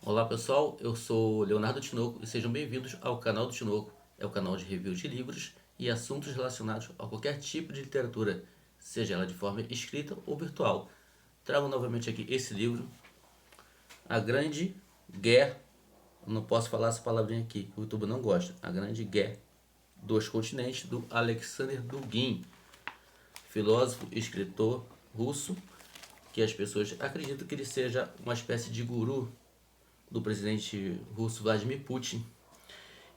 Olá pessoal, eu sou Leonardo Tinoco e sejam bem-vindos ao canal do Tinoco. É o canal de review de livros e assuntos relacionados a qualquer tipo de literatura, seja ela de forma escrita ou virtual. Trago novamente aqui esse livro, A Grande Guerra. Não posso falar essa palavrinha aqui, o YouTube não gosta. A Grande Guerra dos Continentes, do Alexander Dugin, filósofo e escritor russo, que as pessoas acreditam que ele seja uma espécie de guru do presidente russo Vladimir Putin.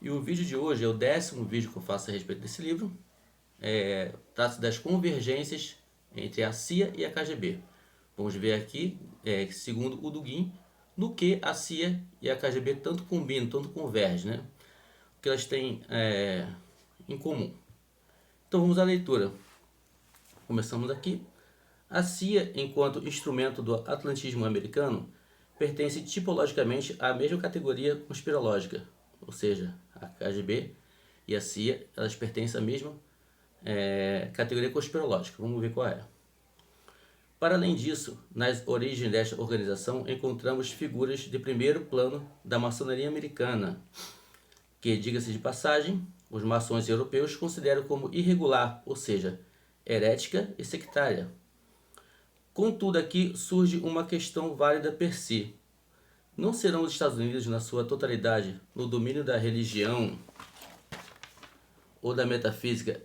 E o vídeo de hoje é o 10º vídeo que eu faço a respeito desse livro. Trata-se das convergências entre a CIA e a KGB. Vamos ver aqui, segundo o Dugin, no que a CIA e a KGB tanto combinam, tanto convergem, né? O que elas têm em comum. Então vamos à leitura. Começamos aqui. A CIA, enquanto instrumento do atlantismo americano, pertence tipologicamente à mesma categoria conspirológica, ou seja, a KGB e a CIA, elas pertencem à mesma categoria conspirológica. Vamos ver qual é. Para além disso, nas origens desta organização encontramos figuras de primeiro plano da maçonaria americana, que, diga-se de passagem, os maçons europeus consideram como irregular, ou seja, herética e sectária. Contudo, aqui surge uma questão válida per si. Não serão os Estados Unidos, na sua totalidade, no domínio da religião ou da metafísica,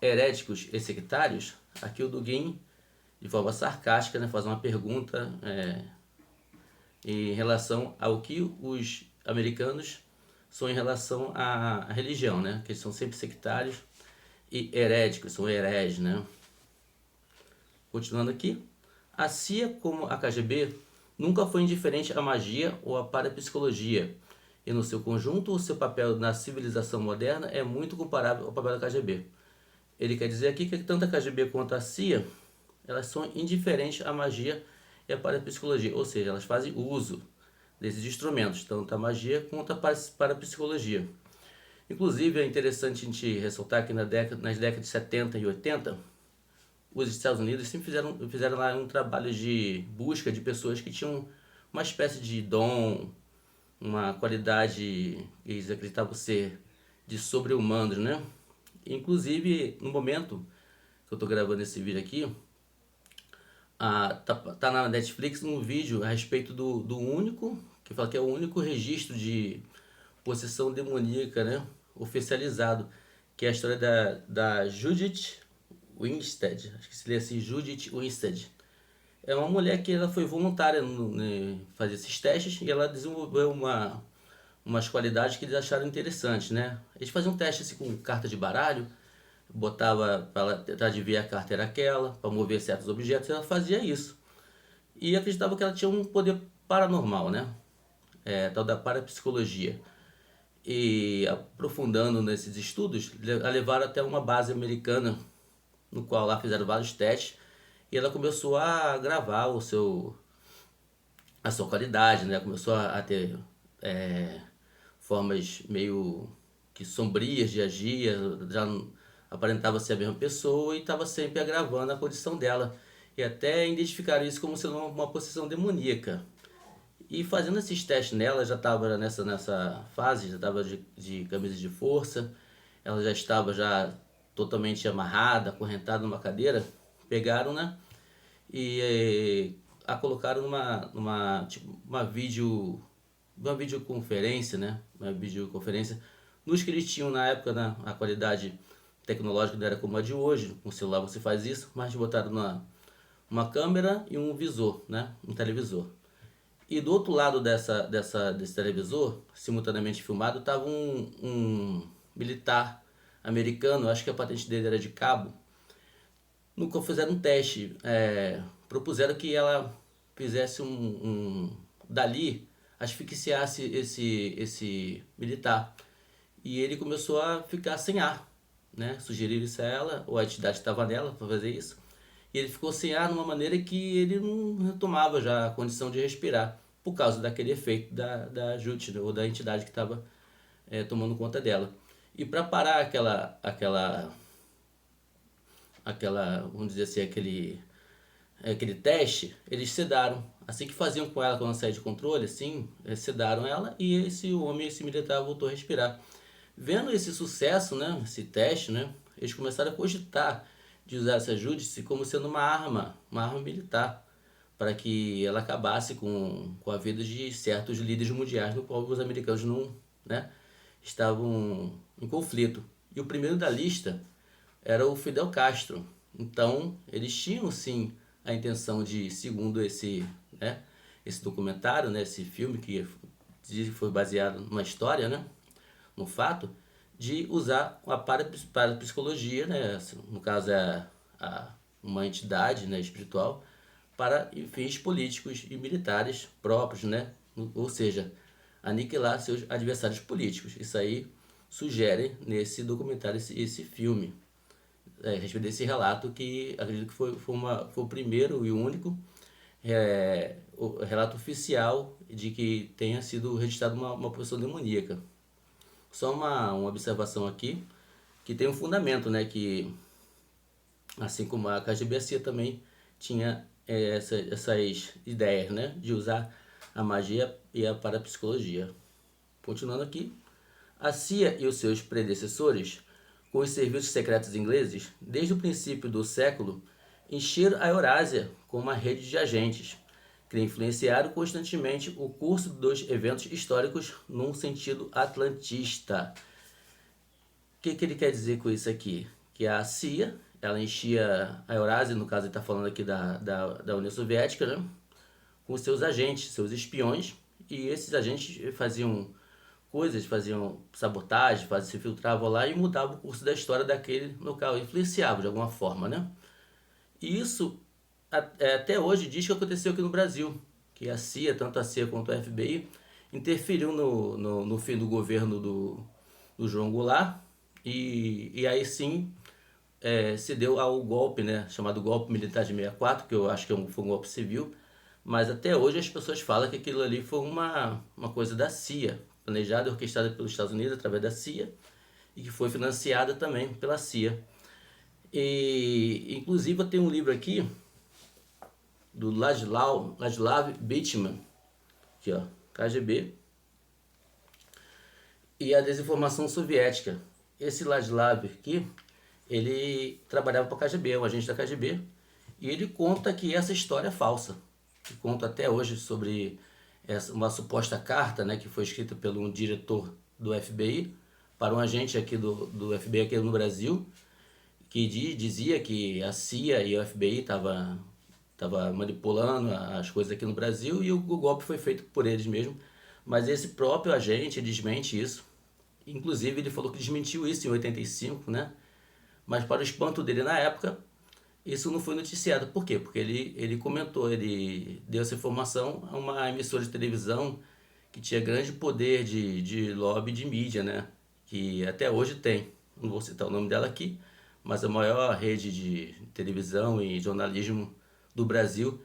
heréticos e sectários? Aqui o Dugin, de forma sarcástica, né, faz uma pergunta em relação ao que os americanos são em relação à religião, né? Que eles são sempre sectários e heréticos, são hereges, né? Continuando aqui. A CIA, como a KGB, nunca foi indiferente à magia ou à parapsicologia, e no seu conjunto, o seu papel na civilização moderna é muito comparável ao papel da KGB. Ele quer dizer aqui que tanto a KGB quanto a CIA, elas são indiferentes à magia e à parapsicologia, ou seja, elas fazem uso desses instrumentos, tanto a magia quanto a parapsicologia. Inclusive, é interessante a gente ressaltar que nas décadas de 70 e 80, os Estados Unidos sempre fizeram lá um trabalho de busca de pessoas que tinham uma espécie de dom, uma qualidade que eles acreditavam ser de sobre-humanos, né? Inclusive, no momento que eu estou gravando esse vídeo aqui, tá na Netflix um vídeo a respeito do único, que fala que é o único registro de possessão demoníaca, né? Oficializado, que é a história da Judith Winstead, acho que se lê assim, Judith Winstead. É uma mulher que ela foi voluntária no fazer esses testes e ela desenvolveu umas qualidades que eles acharam interessantes, né? Eles faziam um teste assim, com carta de baralho, botava para ela tentar adivinhar a carta era aquela, para mover certos objetos, e ela fazia isso. E acreditava que ela tinha um poder paranormal, né? Tal da parapsicologia. E aprofundando nesses estudos, a levaram até uma base americana, no qual lá fizeram vários testes, e ela começou a gravar a sua qualidade, né? Começou a ter formas meio que sombrias de agir, já não aparentava ser a mesma pessoa e estava sempre agravando a condição dela. E até identificaram isso como sendo uma possessão demoníaca. E fazendo esses testes nela, já estava nessa fase, já estava de camisa de força, ela já estava já totalmente amarrada, acorrentada numa cadeira. Pegaram, né? E a colocaram tipo, uma videoconferência, né? Uma videoconferência nos que eles tinham na época, né? A qualidade tecnológica não era como a de hoje. Com o celular você faz isso, mas botaram uma câmera e um visor, né? Um televisor. E do outro lado desse televisor, simultaneamente filmado, estava um militar americano, acho que a patente dele era de cabo. Nunca fizeram um teste, propuseram que ela fizesse dali, asfixiasse esse militar. E ele começou a ficar sem ar, né? Sugeriram isso a ela, ou a entidade estava nela para fazer isso. E ele ficou sem ar de uma maneira que ele não retomava já a condição de respirar, por causa daquele efeito da JUT, ou da entidade que estava tomando conta dela. E para parar aquela, vamos dizer assim, aquele teste, eles sedaram. Assim que faziam com ela quando ela saía de controle, assim, sedaram ela e esse homem, esse militar, voltou a respirar. Vendo esse sucesso, né, esse teste, né, eles começaram a cogitar de usar essa Júdice como sendo uma arma militar, para que ela acabasse com a vida de certos líderes mundiais, no qual os americanos não, né, estavam em conflito. E o primeiro da lista era o Fidel Castro. Então, eles tinham sim a intenção de, segundo né, esse documentário, né, esse filme que foi baseado numa história, né, no fato, de usar a parapsicologia, né, no caso é uma entidade, né, espiritual, para fins políticos e militares próprios, né, ou seja, aniquilar seus adversários políticos. Isso aí sugere nesse documentário, esse filme, a respeito desse relato que acredito que foi o primeiro e o único o relato oficial de que tenha sido registrado uma possessão demoníaca. Só uma observação aqui, que tem um fundamento, né, que assim como a KGBC também tinha essas ideias, né, de usar a magia e a parapsicologia. Continuando aqui, a CIA e os seus predecessores, com os serviços secretos ingleses, desde o princípio do século, encheram a Eurásia com uma rede de agentes, que influenciaram constantemente o curso dos eventos históricos num sentido atlantista. O que ele quer dizer com isso aqui? Que a CIA, ela enchia a Eurásia, no caso ele está falando aqui da União Soviética, né? Com seus agentes, seus espiões, e esses agentes faziam coisas, faziam sabotagem, se filtravam lá e mudavam o curso da história daquele local, influenciavam de alguma forma, né? E isso até hoje diz que aconteceu aqui no Brasil, que a CIA, tanto a CIA quanto a FBI, interferiu no fim do governo do João Goulart, e aí sim se deu ao golpe, né, chamado golpe militar de 64, que eu acho que foi um golpe civil, mas até hoje as pessoas falam que aquilo ali foi uma coisa da CIA, planejada e orquestrada pelos Estados Unidos através da CIA, e que foi financiada também pela CIA. E inclusive eu tenho um livro aqui do Ladislav Bittman, aqui ó, KGB, e a desinformação soviética. Esse Ladislav aqui, ele trabalhava para a KGB, um agente da KGB, e ele conta que essa história é falsa. Ele conta até hoje sobre uma suposta carta, né, que foi escrita por um diretor do FBI para um agente aqui do FBI aqui no Brasil, que dizia que a CIA e o FBI tava manipulando as coisas aqui no Brasil e o golpe foi feito por eles mesmo. Mas esse próprio agente desmente isso. Inclusive ele falou que desmentiu isso em 85, né? Mas para o espanto dele na época, isso não foi noticiado. Por quê? Porque ele comentou, ele deu essa informação a uma emissora de televisão que tinha grande poder de lobby de mídia, né? Que até hoje tem. Não vou citar o nome dela aqui, mas a maior rede de televisão e jornalismo do Brasil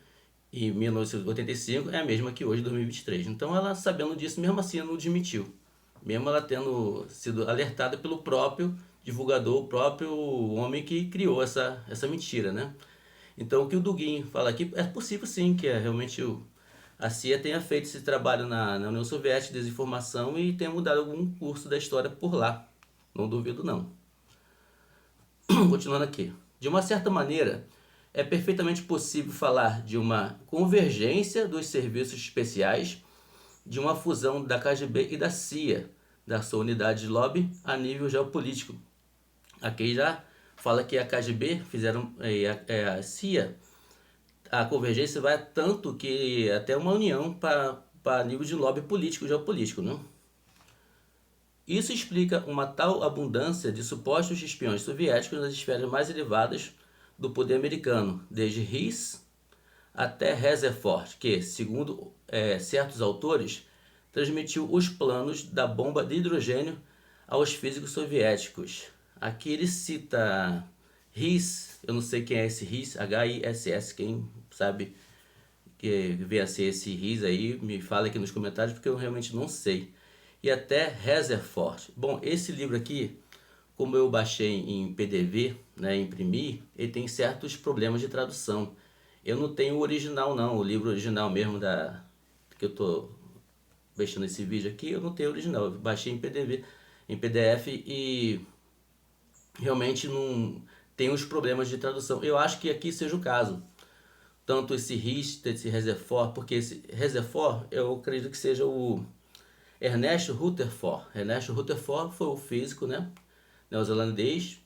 em 1985 é a mesma que hoje, em 2023. Então ela, sabendo disso, mesmo assim ela não admitiu. Mesmo ela tendo sido alertada pelo próprio divulgador, o próprio homem que criou essa mentira, né? Então o que o Dugin fala aqui, é possível sim que realmente a CIA tenha feito esse trabalho na União Soviética de desinformação e tenha mudado algum curso da história por lá. Não duvido não. Continuando aqui. De uma certa maneira, é perfeitamente possível falar de uma convergência dos serviços especiais, de uma fusão da KGB e da CIA, da sua unidade de lobby a nível geopolítico. Aqui já fala que a KGB fizeram a CIA, a convergência vai tanto que até uma união para nível de lobby político, geopolítico, né? Isso explica uma tal abundância de supostos espiões soviéticos nas esferas mais elevadas do poder americano, desde Hess até Rutherford, que, segundo certos autores, transmitiu os planos da bomba de hidrogênio aos físicos soviéticos. Aqui ele cita Hess, eu não sei quem é esse Hess, H-I-S-S, quem sabe que venha a ser esse Hess aí, me fala aqui nos comentários, porque eu realmente não sei. E até Rutherford. Bom, esse livro aqui, como eu baixei em PDV, né, imprimi, ele tem certos problemas de tradução. Eu não tenho o original não, o livro original mesmo que eu tô mexendo nesse vídeo aqui, eu não tenho o original. Eu baixei em PDF e realmente não tem uns problemas de tradução. Eu acho que aqui seja o caso. Tanto esse Richter, esse Reservoir, porque esse Reservoir eu acredito que seja o Ernest Rutherford. Ernest Rutherford foi o físico, né, neozelandês,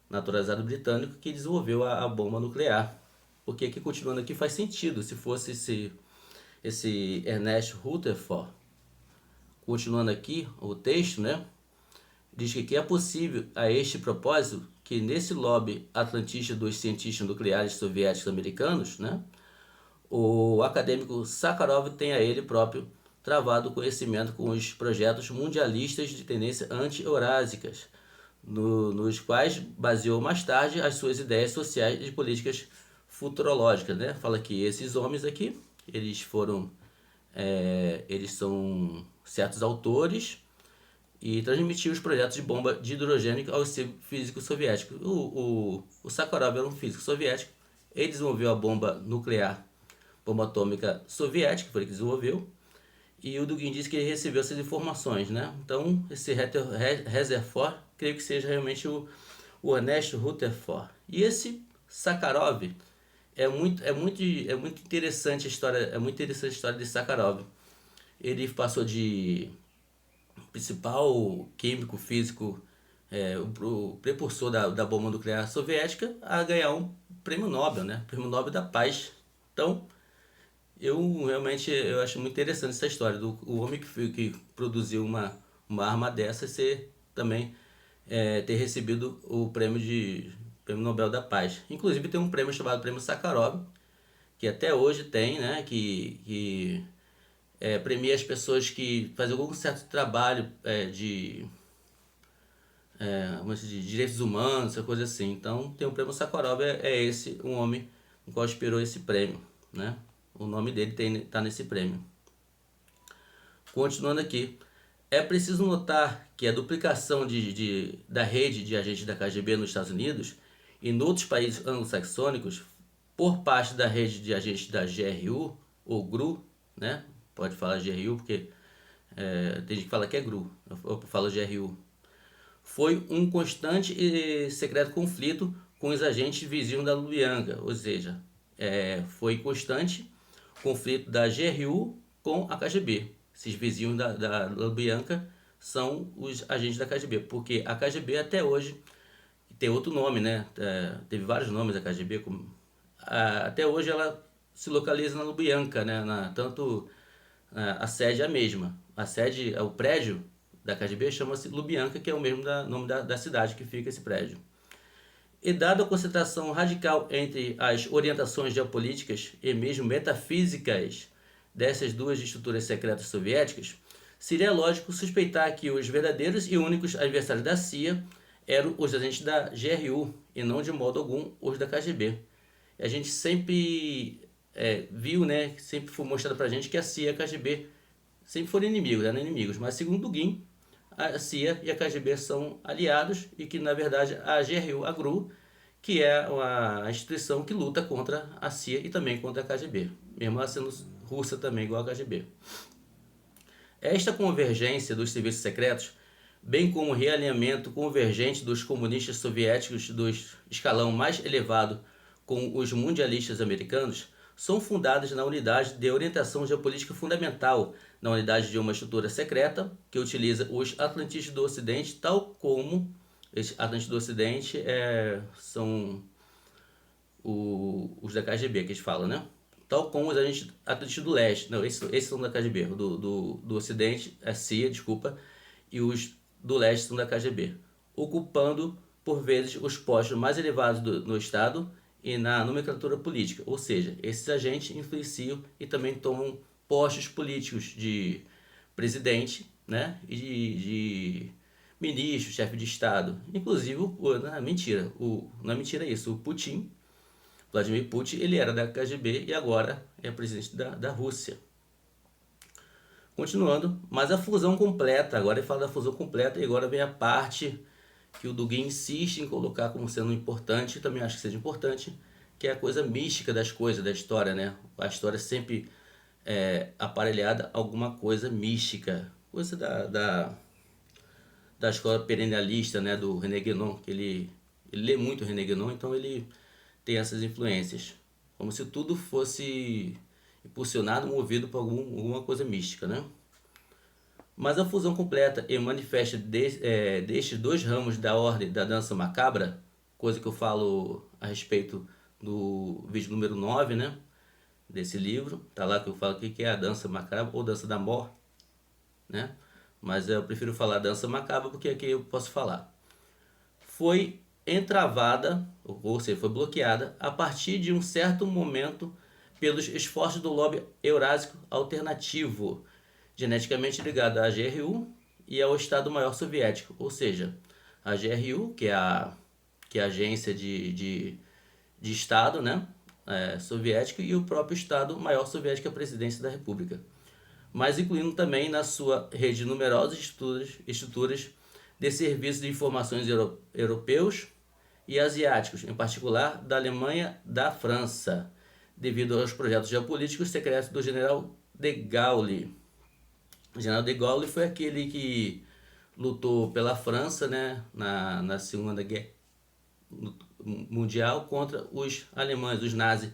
naturalizado britânico, que desenvolveu a bomba nuclear. Porque aqui, continuando aqui, faz sentido se fosse esse Ernest Rutherford. Continuando aqui o texto, né, diz que é possível a este propósito que nesse lobby atlantista dos cientistas nucleares soviéticos americanos, né, o acadêmico Sakharov tem a ele próprio travado conhecimento com os projetos mundialistas de tendência anti-eurásicas, nos quais baseou mais tarde as suas ideias sociais e políticas futurológicas, né? Fala que esses homens aqui, eles são certos autores e transmitiu os projetos de bomba de hidrogênio aos físicos soviéticos. O Sakharov era um físico soviético, ele desenvolveu a bomba nuclear, bomba atômica soviética, foi ele que desenvolveu, e o Dugin disse que ele recebeu essas informações, né? Então, esse Rutherford, creio que seja realmente o Ernest Rutherford. E esse Sakharov é muito interessante a história, de Sakharov. Ele passou de principal químico, físico, o precursor da bomba nuclear soviética, a ganhar um prêmio Nobel, né? Prêmio Nobel da Paz. Então, eu acho muito interessante essa história do o homem que produziu uma arma dessa ser também ter recebido o prêmio Nobel da Paz. Inclusive tem um prêmio chamado Prêmio Sakharov, que até hoje tem, né, que premia as pessoas que fazem algum certo trabalho de direitos humanos, essa coisa assim. Então tem o prêmio Sakharov, é esse um homem no qual inspirou esse prêmio, né? O nome dele tá nesse prêmio. Continuando aqui, é preciso notar que a duplicação da rede de agentes da KGB nos Estados Unidos e em outros países anglo-saxônicos por parte da rede de agentes da GRU ou GRU, né? Pode falar GRU porque tem gente que fala que é GRU, eu falo GRU. Foi um constante e secreto conflito com os agentes vizinhos da Lubyanka, ou seja, foi constante conflito da GRU com a KGB. Esses vizinhos da Lubyanka são os agentes da KGB, porque a KGB até hoje tem outro nome, né? Teve vários nomes a KGB, até hoje ela se localiza na Lubyanka, né? Tanto a sede é a mesma. A sede, o prédio da KGB chama-se Lubyanka, que é o mesmo nome da cidade que fica esse prédio. E dada a concentração radical entre as orientações geopolíticas e mesmo metafísicas dessas duas estruturas secretas soviéticas, seria lógico suspeitar que os verdadeiros e únicos adversários da CIA eram os agentes da GRU e não de modo algum os da KGB. A gente sempre viu, né, sempre foi mostrado pra gente que a CIA e a KGB sempre foram inimigos, eram inimigos, mas segundo Dugin, a CIA e a KGB são aliados e que na verdade a GRU, que é a instituição que luta contra a CIA e também contra a KGB, mesmo ela sendo russa também igual a KGB. Esta convergência dos serviços secretos, bem como o realinhamento convergente dos comunistas soviéticos do escalão mais elevado com os mundialistas americanos, são fundadas na unidade de orientação geopolítica fundamental, na unidade de uma estrutura secreta que utiliza os atlantistas do Ocidente, tal como os atlantistas do Ocidente são os da KGB que eles falam, né? Tal como os agentes atlantistas do Leste, não, esses são da KGB, do Ocidente, a CIA, desculpa, e os do Leste são da KGB, ocupando por vezes os postos mais elevados no Estado e na nomenclatura política, ou seja, esses agentes influenciam e também tomam postos políticos de presidente, né, e de ministro, chefe de Estado. Inclusive, não é mentira isso, o Putin, Vladimir Putin, ele era da KGB e agora é presidente da Rússia. Continuando, mas a fusão completa, agora ele fala da fusão completa e agora vem a parte que o Dugin insiste em colocar como sendo importante, também acho que seja importante, que é a coisa mística das coisas, da história, né? A história sempre aparelhada a alguma coisa mística, coisa da escola perennialista, né? Do René Guénon, que ele lê muito René Guénon, então ele tem essas influências, como se tudo fosse impulsionado, movido por alguma coisa mística, né? Mas a fusão completa e manifesta destes dois ramos da ordem da dança macabra, coisa que eu falo a respeito do vídeo número 9, né? Desse livro, tá lá que eu falo o que é a dança macabra ou dança da morte, né? Mas eu prefiro falar dança macabra porque aqui eu posso falar. Foi entravada, ou seja, foi bloqueada, a partir de um certo momento pelos esforços do lobby eurásico alternativo, geneticamente ligado à GRU e ao Estado-Maior Soviético, ou seja, a GRU, que é a agência de Estado, né, soviético, e o próprio Estado-Maior Soviético, a Presidência da República, mas incluindo também na sua rede numerosas estruturas de serviços de informações europeus e asiáticos, em particular da Alemanha e da França, devido aos projetos geopolíticos secretos do general de Gaulle. O general de Gaulle foi aquele que lutou pela França, né, na Segunda Guerra Mundial contra os alemães, os nazis.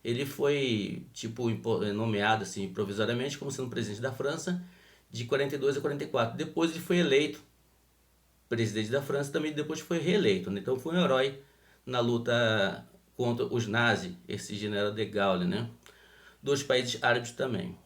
Ele foi tipo nomeado assim provisoriamente como sendo presidente da França de 42 a 44. Depois ele foi eleito presidente da França, também depois foi reeleito, né? Então foi um herói na luta contra os nazis, esse general de Gaulle, né? Dos países árabes também.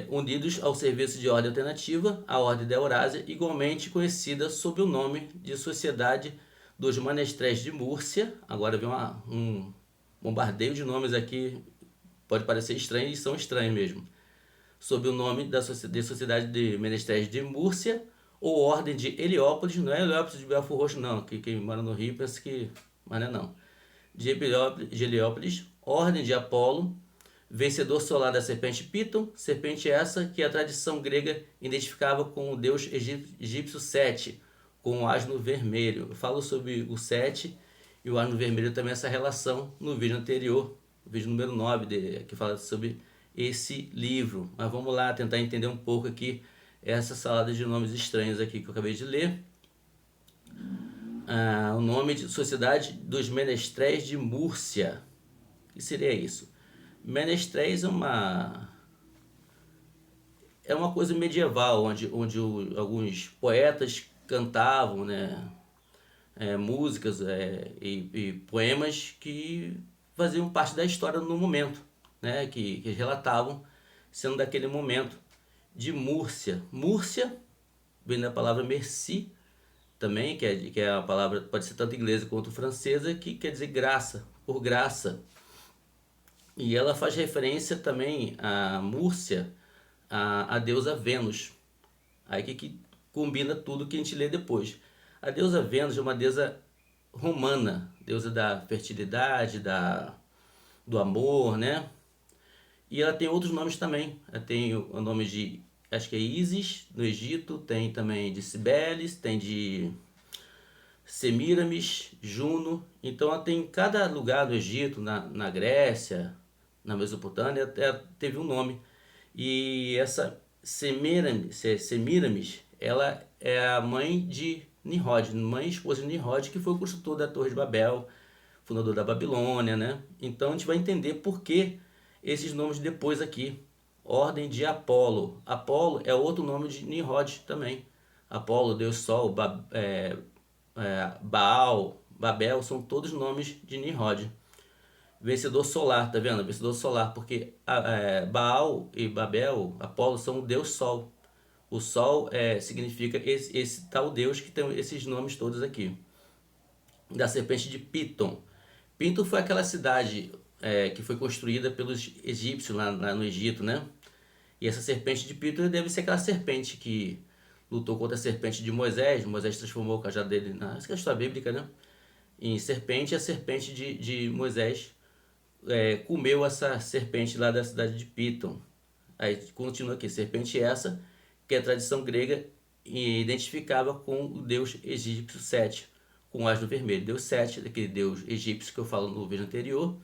Unidos ao serviço de ordem alternativa, a Ordem da Eurásia, igualmente conhecida sob o nome de Sociedade dos Menestréis de Múrcia. Agora vem um bombardeio de nomes aqui, pode parecer estranho e são estranhos mesmo. Sob o nome de Sociedade de Menestréis de Múrcia, ou Ordem de Heliópolis, não é Heliópolis de Belfort Roxo não, que quem mora no Rio pensa que, mas não é não. De Heliópolis, Ordem de Apolo, vencedor solar da serpente Piton, serpente essa que a tradição grega identificava com o deus egípcio Sete, com o asno vermelho. Eu falo sobre o Sete e o asno vermelho também, essa relação no vídeo anterior, o vídeo número 9, que fala sobre esse livro. Mas vamos lá tentar entender um pouco aqui essa salada de nomes estranhos aqui que eu acabei de ler. O nome de Sociedade dos Menestréis de Múrcia. O que seria isso? Menestréis é uma coisa medieval, onde alguns poetas cantavam, né, músicas e poemas que faziam parte da história no momento, né, que relatavam sendo daquele momento de Múrcia. Múrcia vem da palavra merci, também, que é a palavra, pode ser tanto inglesa quanto francesa, que quer dizer graça, por graça. E ela faz referência também a Múrcia, a deusa Vênus. Aí que combina tudo que a gente lê depois. A deusa Vênus é uma deusa romana, deusa da fertilidade, do amor, né? E ela tem outros nomes também. Ela tem o nome de, acho que é Ísis, no Egito, tem também de Cibeles, tem de Semíramis, Juno. Então ela tem em cada lugar do Egito, na Grécia, na Mesopotâmia, teve um nome. E essa Semíramis, ela é a mãe de Nimrod, mãe e esposa de Nimrod, que foi o construtor da Torre de Babel, fundador da Babilônia, né? Então a gente vai entender por que esses nomes depois aqui. Ordem de Apolo. Apolo é outro nome de Nimrod também. Apolo, Deus Sol, Baal, Babel, são todos nomes de Nimrod. Vencedor solar, tá vendo? Vencedor solar, porque Baal e Babel, Apolo, são o Deus Sol. O Sol significa esse tal Deus que tem esses nomes todos aqui. Da serpente de Piton. Piton foi aquela cidade que foi construída pelos egípcios lá no Egito, né? E essa serpente de Piton deve ser aquela serpente que lutou contra a serpente de Moisés. Moisés transformou o cajado dele, essa é a história bíblica, né? Em serpente, a serpente de Moisés comeu essa serpente lá da cidade de Piton. Aí continua aqui, serpente essa, que a tradição grega identificava com o deus egípcio Sete, com o asno vermelho. Deus Sete, daquele deus egípcio que eu falo no vídeo anterior,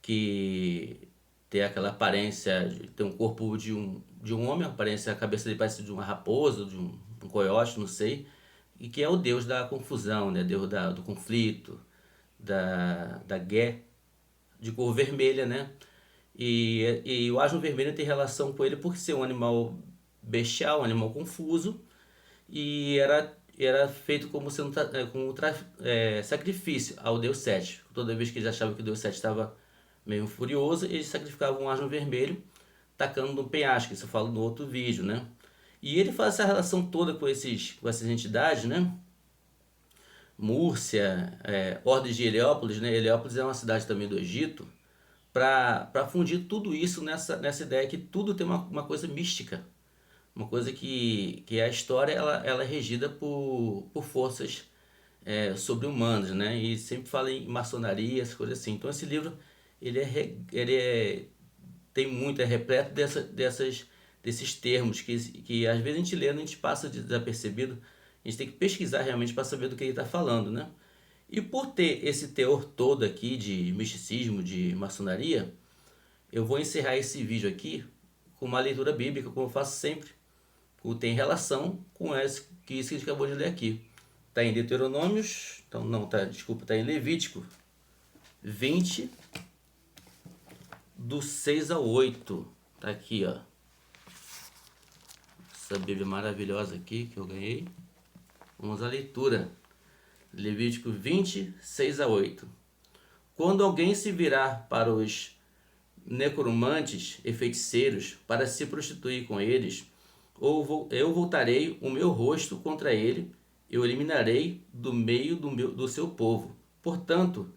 que tem aquela aparência, tem um corpo de um homem, a cabeça dele parece de uma raposa, um coiote, não sei, e que é o deus da confusão, né? Deus do conflito, da guerra, de cor vermelha, né? E o asno vermelho tem relação com ele por ser um animal bestial, um animal confuso, e era feito como sendo sacrifício ao Deus Sete. Toda vez que eles achavam que o Deus Sete estava meio furioso, eles sacrificavam um asno vermelho, tacando no penhasco. Isso eu falo no outro vídeo, né? E ele faz essa relação toda com essas entidades, né? Múrcia, Ordem de Heliópolis, né? Heliópolis é uma cidade também do Egito, para fundir tudo isso nessa ideia que tudo tem uma coisa mística, uma coisa que a história ela é regida por forças sobre-humanas, né? E sempre fala em maçonaria, essas coisas assim. Então esse livro tem muito, é repleto desses termos que às vezes a gente lê, a gente passa desapercebido, a gente tem que pesquisar realmente para saber do que ele está falando, né? E por ter esse teor todo aqui de misticismo, de maçonaria, eu vou encerrar esse vídeo aqui com uma leitura bíblica, como eu faço sempre, que tem relação com isso que a gente acabou de ler aqui. Está em Deuteronômios, então não, desculpa, está em Levítico 20, do 6 ao 8. Tá aqui, ó. Essa Bíblia maravilhosa aqui que eu ganhei. Vamos à leitura. Levítico 20, 6 a 8. Quando alguém se virar para os necromantes e feiticeiros para se prostituir com eles, eu voltarei o meu rosto contra ele, eu eliminarei do meio do seu povo. Portanto,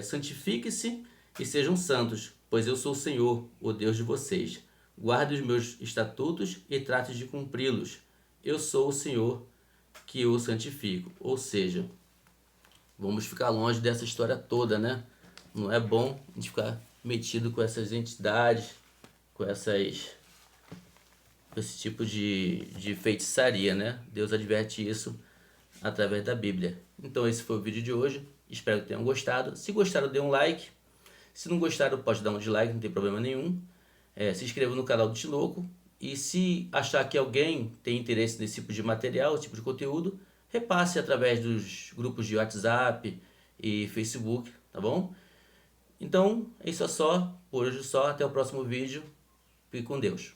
santifique-se e sejam santos, pois eu sou o Senhor, o Deus de vocês. Guarde os meus estatutos e trate de cumpri-los. Eu sou o Senhor que o santifico. Ou seja, vamos ficar longe dessa história toda, né? Não é bom a gente ficar metido com essas entidades, com esse tipo de feitiçaria, né? Deus adverte isso através da Bíblia. Então esse foi o vídeo de hoje. Espero que tenham gostado. Se gostaram, dê um like. Se não gostaram, pode dar um dislike, não tem problema nenhum. Se inscreva no canal do Tinoco. E se achar que alguém tem interesse nesse tipo de material, esse tipo de conteúdo, repasse através dos grupos de WhatsApp e Facebook, tá bom? Então, é isso só. Por hoje só. Até o próximo vídeo. Fique com Deus.